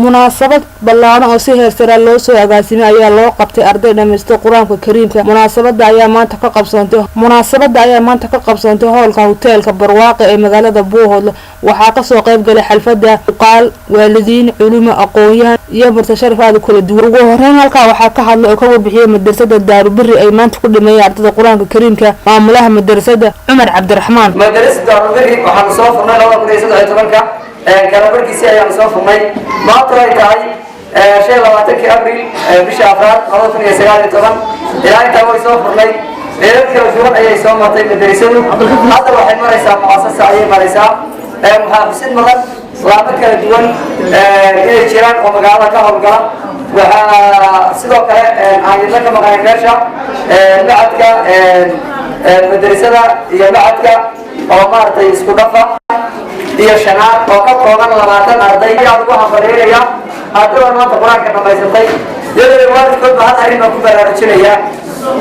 munaasabad ballaaran oo si heersara loo soo agaasimay ayaa loo qabtay arday dhameystay quraanka kariimka. munaasabada ayaa maanta ka qabsoontay hoolka hoteelka barwaaqo ee magaalada buuhoodle. waxaa ka soo qayb galay xalfada uqaal, waalidiin, culimo, aqoon-yahan iyo marti sharaf aad u kala duwan. ugu horeyn halkaa waxaa ka hadlay oo ka warbixiyay madrasada Daarubiri ay maanta ku dhimeeyay ardayda quraanka kariimka maamulaha madrasada Cumar Cabdiraxmaan. madrasada Daarubiri waxaan soo furnay 2017 kala barkiisi ayaan soo furnay maanta ay tahay 20 abriil bisha afraad 2019 ilaa inta way soo furnay kala duwan ayay soo martay madrasadu. hadda waxay maraysaa muasasa ayay maraysaa muxaafisin madan laba kala duwan inay jiraan oo magaalada ka howlgala. waxaa sidoo kale aan idin ka maqnay meesha macadka madrasada iyo macadka oo maartay isku dhafa iyo shanaad oo ka kooban 20 arday ayaa ugu hambalyeynaya ardayda maanta quraanka dhamaysatay. iyadoo waalidkood baa arrin ku baraarujinaya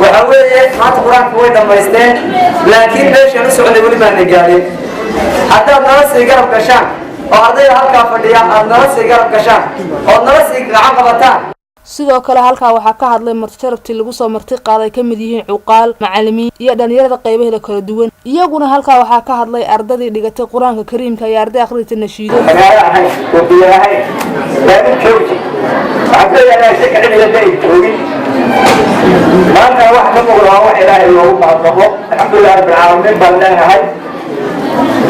waxa weeye maanta quraanka way dhamaysteen laakiin meesha la socday wali ma gaarin. hadda nala sii garab gashaan oo ardayda halka fadhiya nala sii garab gashaan oo nala sii gacan qabataan. sidoo kale halka waxaa ka hadlay marti sharaftii lagu soo marti qaaday kamid yihiin cuqaal, macallimiin iyo dhalinyarada qaybaheeda kala duwan. iyaguna halka waxaa ka hadlay ardadii dhigatay quraanka kariimka iyo arday akhrinta nashiido. maanta wax ka muuqda waa wax ilaahay loogu mahadnaqo. alxamdulilah rabbil caalamiin baan leenahay.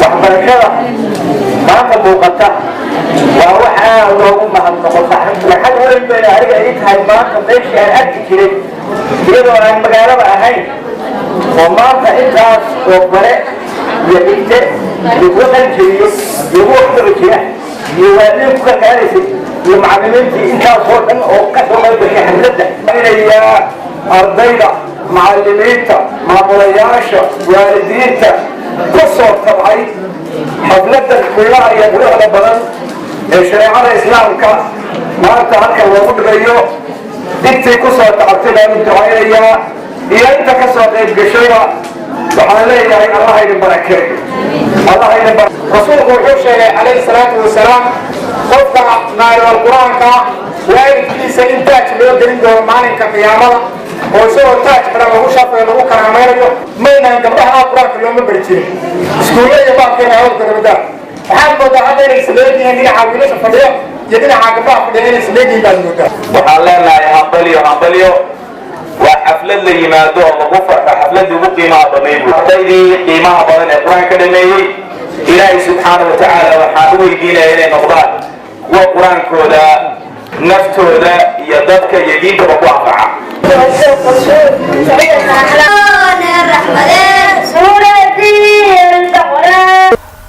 waxbarashada maanta muuqata waa wax aad loogu mahadnaqo. waxaan weyn bayna aniga ii tahay maanta meeshii aan arki jiray iyadoo aan magaalada ahayn oo maanta intaas oo bare iyo dhigte lagu qalinjabiyo lagu waxbaro jira iyo waalidiin ku kalkaalaysay iyo macallimiintii intaasoo dhan oo ka soo qayb gashay xafladda inayaa ardayda, macallimiinta, maamulayaasha, waalidiinta ku soo tabcay xafladda kullaha iyo quruxda badan ee shareecada islaamka maanta halka loogu dhigayo. intii ku soo tacabtay baan ducaynayaa iyo inta ka soo qayb gashayba waxaan leeyahay allah idin barakeeyo. rasuulku wuxuu sheegay calayhi salaatu wasalaam qofka naariwal quraanka waalidkiisa in taaj loo gelin doono maalinka qiyaamada oo isagoo taaj badan lagu shafeeyo lagu karaamaynayo. maynaan gabdhaha quraanka looma bari jirin iskuulla iyo baabkeena hawlka dabadaan. waxaad moodaa hadda inay isleeyihiin dhinaca wiilasha fadhiyo iyo dhinaca gabdhaha fadhiya inay isleeyihiin baad moodaa. waxaan leenahay hambalyo waa xaflad la yimaado oo lagu farxo xafladii ugu qiimaha badnayd. ardaydii qiimaha badan ee quraanka dhameeyey ilaahay subxaanahu wa tacaala waxaan u weydiinaya inay noqdaan kuwa quraankooda naftooda iyo dadka iyo diintaba ku anfaca.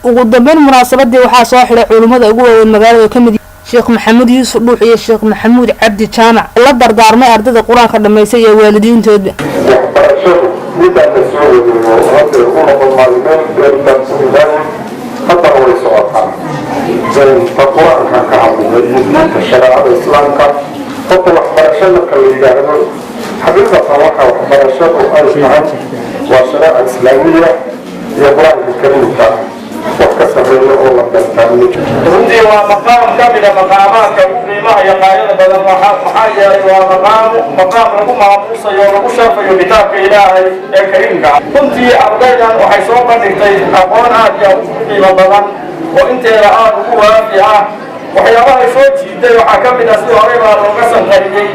ugu dambeyn munaasabadii waxaa soo xiray culimada ugu waaweyn magaalada kamid Sheekh Maxamuud Yuusuf Dhuux iyo Sheekh Maxamuud Cabdi Jaamac la dardaarmay ardayda quraanka dhameysay iyo waalidiintooda. runtii waa maqaam ka mid ah maqaamaadka ugu qiimaha iyo qaayada badan. maxaa yeelay waa maqaam lagu maamuusayo oo lagu sharfayo kitaabka ilaahay ee kariimka. runtii ardaydan waxay soo bandhigtay aqoon aad iyo ugu qiimo badan oo inteeda aad ugu waafi ah. waxyaabaha soo jiiday waxaa ka mid ah sidii hore baa looga sanqariyey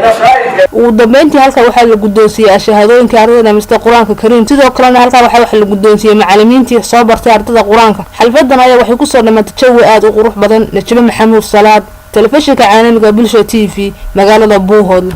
nashaa'idka. ugu dambeyntii halka waxaa la guddoonsiiyey shahaadooyinka ardayda dhameystay quraanka kariim. sidoo kalena halka waxaa la guddoonsiiyey macallimiintii soo bartay ardayda quraanka. xalfadan ayaa waxay ku soo dhamaatay jawi aad u qurux badan. Najmo Maxamuud Salaad, telefishinka caalamiga Bulsho TV, magaalada Buuhoodle.